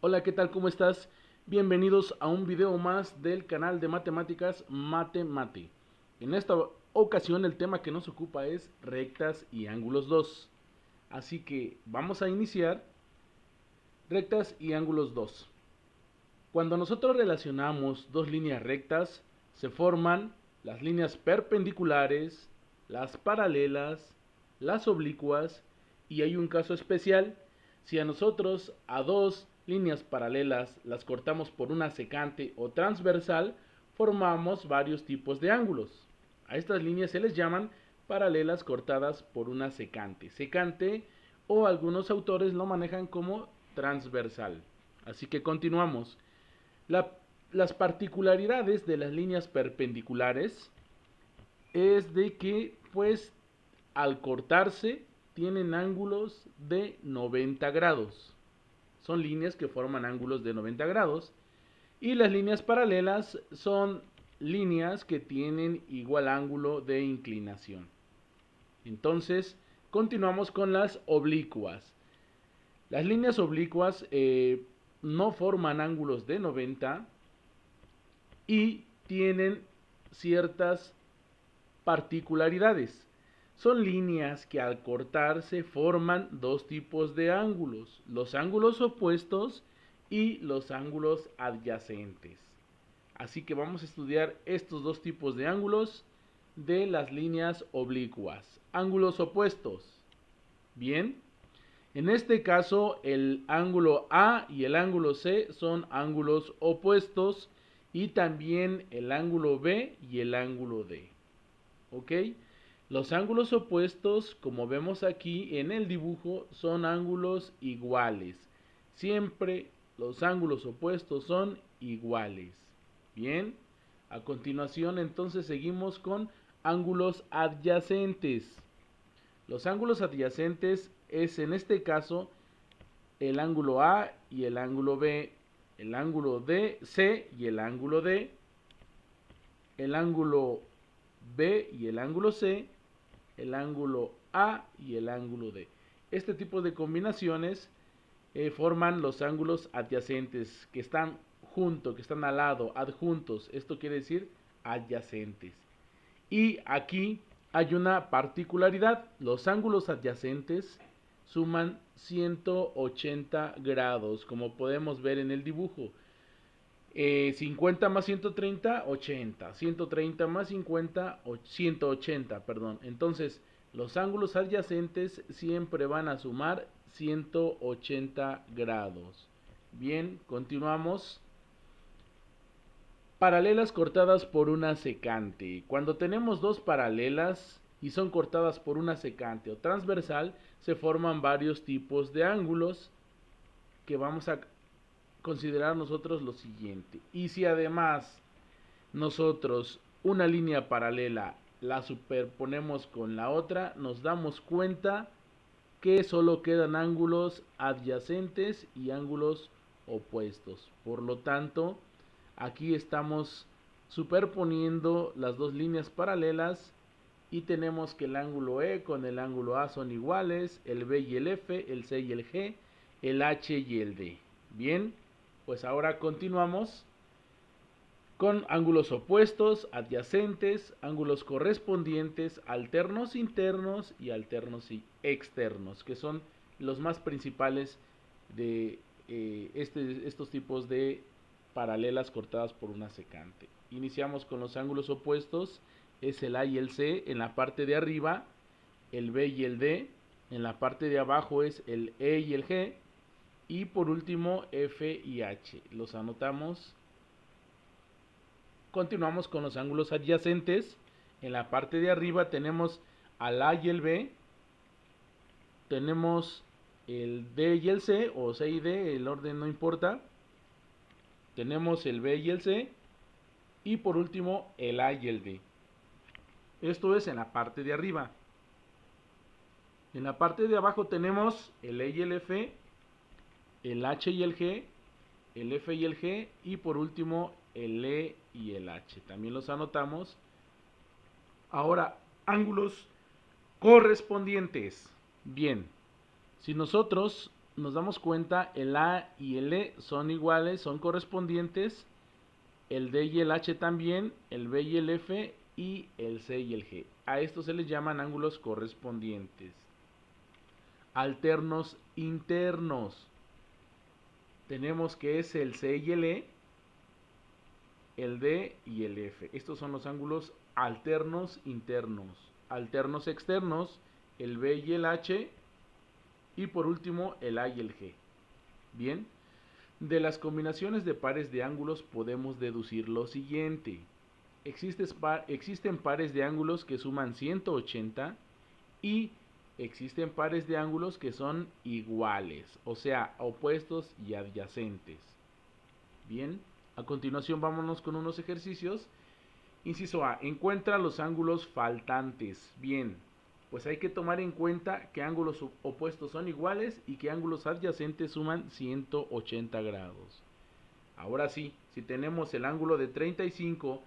Hola, ¿qué tal? ¿Cómo estás? Bienvenidos a un video más del canal de matemáticas Mate. En esta ocasión el tema que nos ocupa es rectas y ángulos 2. Así que vamos a iniciar rectas y ángulos 2. Cuando nosotros relacionamos dos líneas rectas, se forman las líneas perpendiculares, las paralelas, las oblicuas y hay un caso especial. Si a nosotros a dos líneas paralelas las cortamos por una secante o transversal, formamos varios tipos de ángulos. A estas líneas se les llaman paralelas cortadas por una secante. Secante o algunos autores lo manejan como transversal. Así que continuamos. La- las particularidades de las líneas perpendiculares es de que, pues, al cortarse, tienen ángulos de 90 grados. Son líneas que forman ángulos de 90 grados. Y las líneas paralelas son líneas que tienen igual ángulo de inclinación. Entonces, continuamos con las oblicuas. Las líneas oblicuas no forman ángulos de 90 y tienen ciertas particularidades. Son líneas que al cortarse forman dos tipos de ángulos, los ángulos opuestos y los ángulos adyacentes. Así que vamos a estudiar estos dos tipos de ángulos de las líneas oblicuas. Ángulos opuestos. Bien, en este caso el ángulo A y el ángulo C son ángulos opuestos y también el ángulo B y el ángulo D. ¿Ok? Los ángulos opuestos, como vemos aquí en el dibujo, son ángulos iguales. Siempre los ángulos opuestos son iguales. Bien, a continuación entonces seguimos con ángulos adyacentes. Los ángulos adyacentes es en este caso el ángulo A y el ángulo B, el ángulo D, C y el ángulo D, el ángulo B y el ángulo C, el ángulo A y el ángulo D. Este tipo de combinaciones forman los ángulos adyacentes que están juntos, que están al lado, adjuntos. Esto quiere decir adyacentes. Y aquí hay una particularidad. Los ángulos adyacentes suman 180 grados, como podemos ver en el dibujo. 50 más 130, 80. 130 más 50, 180, perdón. Entonces, los ángulos adyacentes siempre van a sumar 180 grados. Bien, continuamos. Paralelas cortadas por una secante. Cuando tenemos dos paralelas y son cortadas por una secante o transversal, se forman varios tipos de ángulos que vamos a considerar nosotros lo siguiente. Y si además nosotros una línea paralela la superponemos con la otra, nos damos cuenta que solo quedan ángulos adyacentes y ángulos opuestos. Por lo tanto, aquí estamos superponiendo las dos líneas paralelas y tenemos que el ángulo E con el ángulo A son iguales, el B y el F, el C y el G, el H y el D. Bien, pues ahora continuamos con ángulos opuestos, adyacentes, ángulos correspondientes, alternos internos y alternos externos, que son los más principales de estos tipos de paralelas cortadas por una secante. Iniciamos con los ángulos opuestos, es el A y el C en la parte de arriba, el B y el D, en la parte de abajo es el E y el G, y por último F y H. Los anotamos. Continuamos con los ángulos adyacentes. En la parte de arriba tenemos al A y el B. Tenemos el D y el C, o C y D, el orden no importa. Tenemos el B y el C. Y por último el A y el D. Esto es en la parte de arriba. En la parte de abajo tenemos el E y el F, el H y el G, el F y el G y por último el E y el H. También los anotamos. Ahora, ángulos correspondientes. Bien, si nosotros nos damos cuenta, el A y el E son iguales, son correspondientes, el D y el H también, el B y el F y el C y el G. A estos se les llaman ángulos correspondientes. Alternos internos. Tenemos que es el C y el E, el D y el F. Estos son los ángulos alternos internos. Alternos externos, el B y el H. Y por último, el A y el G. Bien, de las combinaciones de pares de ángulos podemos deducir lo siguiente. Existen pares de ángulos que suman 180 y existen pares de ángulos que son iguales, o sea, opuestos y adyacentes. Bien, a continuación vámonos con unos ejercicios. Inciso A, encuentra los ángulos faltantes. Bien, pues hay que tomar en cuenta que ángulos opuestos son iguales y que ángulos adyacentes suman 180 grados. Ahora sí, si tenemos el ángulo de 35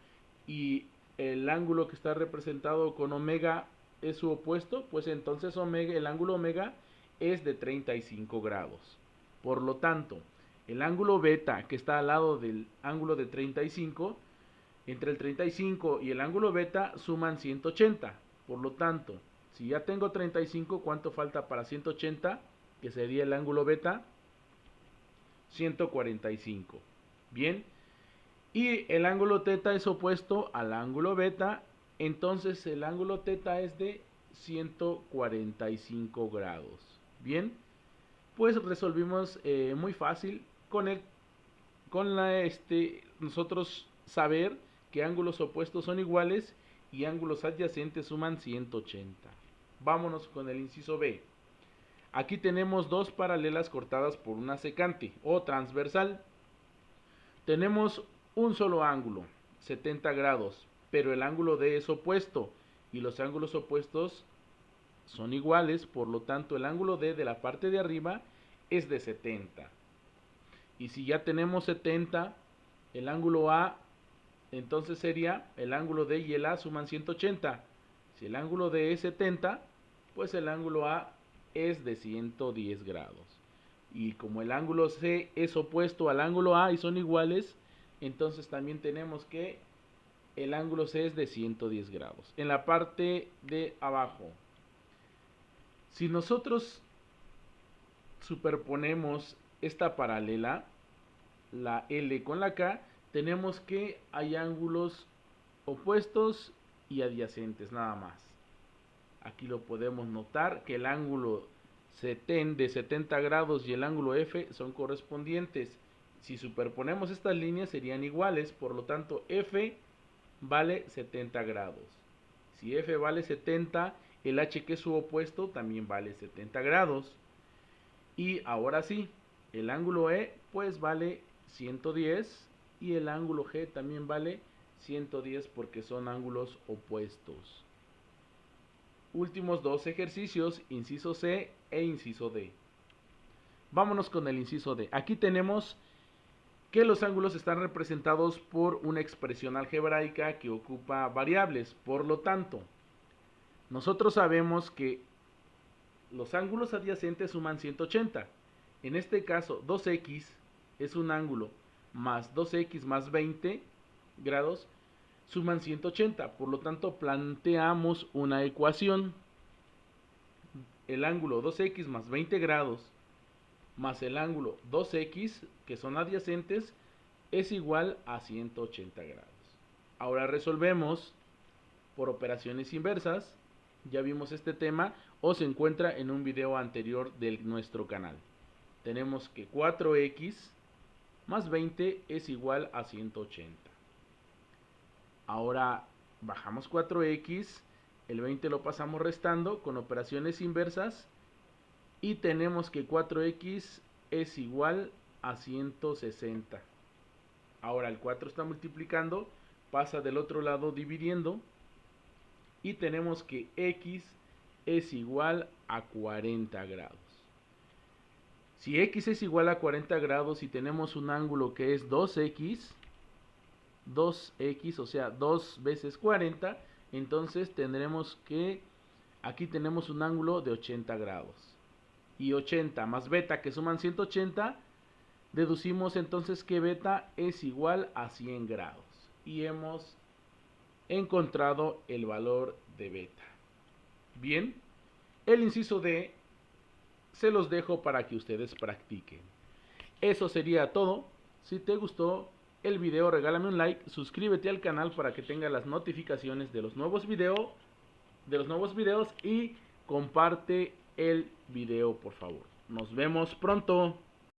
y el ángulo que está representado con omega es su opuesto, pues entonces omega, el ángulo omega es de 35 grados. Por lo tanto, el ángulo beta que está al lado del ángulo de 35, entre el 35 y el ángulo beta suman 180. Por lo tanto, si ya tengo 35, ¿cuánto falta para 180? Que sería el ángulo beta, 145. Bien, y el ángulo teta es opuesto al ángulo beta, entonces el ángulo teta es de 145 grados. Bien, pues resolvimos muy fácil nosotros saber que ángulos opuestos son iguales y ángulos adyacentes suman 180. Vámonos con el inciso B. Aquí tenemos dos paralelas cortadas por una secante o transversal. Tenemos un solo ángulo, 70 grados, pero el ángulo D es opuesto y los ángulos opuestos son iguales, por lo tanto el ángulo D de la parte de arriba es de 70. Y si ya tenemos 70, el ángulo A, entonces sería el ángulo D y el A suman 180. Si el ángulo D es 70, pues el ángulo A es de 110 grados. Y como el ángulo C es opuesto al ángulo A y son iguales, entonces también tenemos que el ángulo C es de 110 grados. En la parte de abajo, si nosotros superponemos esta paralela, la L con la K, tenemos que hay ángulos opuestos y adyacentes nada más. Aquí lo podemos notar que el ángulo de 70 grados y el ángulo F son correspondientes. Si superponemos estas líneas serían iguales, por lo tanto F vale 70 grados. Si F vale 70, el H que es su opuesto también vale 70 grados. Y ahora sí, el ángulo E pues vale 110 y el ángulo G también vale 110 porque son ángulos opuestos. Últimos dos ejercicios, inciso C e inciso D. Vámonos con el inciso D. Aquí tenemos que los ángulos están representados por una expresión algebraica que ocupa variables. Por lo tanto, nosotros sabemos que los ángulos adyacentes suman 180. En este caso, 2x es un ángulo más 2x más 20 grados suman 180. Por lo tanto, planteamos una ecuación. El ángulo 2x más 20 grados más el ángulo 2x, que son adyacentes, es igual a 180 grados. Ahora resolvemos por operaciones inversas. Ya vimos este tema o se encuentra en un video anterior de nuestro canal. Tenemos que 4x más 20 es igual a 180. Ahora bajamos 4x, el 20 lo pasamos restando con operaciones inversas y tenemos que 4x es igual a 160. Ahora el 4 está multiplicando, pasa del otro lado dividiendo y tenemos que x es igual a 40 grados. Si x es igual a 40 grados y tenemos un ángulo que es 2x, o sea 2 veces 40, entonces tendremos que aquí tenemos un ángulo de 80 grados. y 80 más beta que suman 180, deducimos entonces que beta es igual a 100 grados. Y hemos encontrado el valor de beta. Bien, el inciso D se los dejo para que ustedes practiquen. Eso sería todo. Si te gustó el video, regálame un like, suscríbete al canal para que tengas las notificaciones de los nuevos videos y comparte el video, por favor. Nos vemos pronto.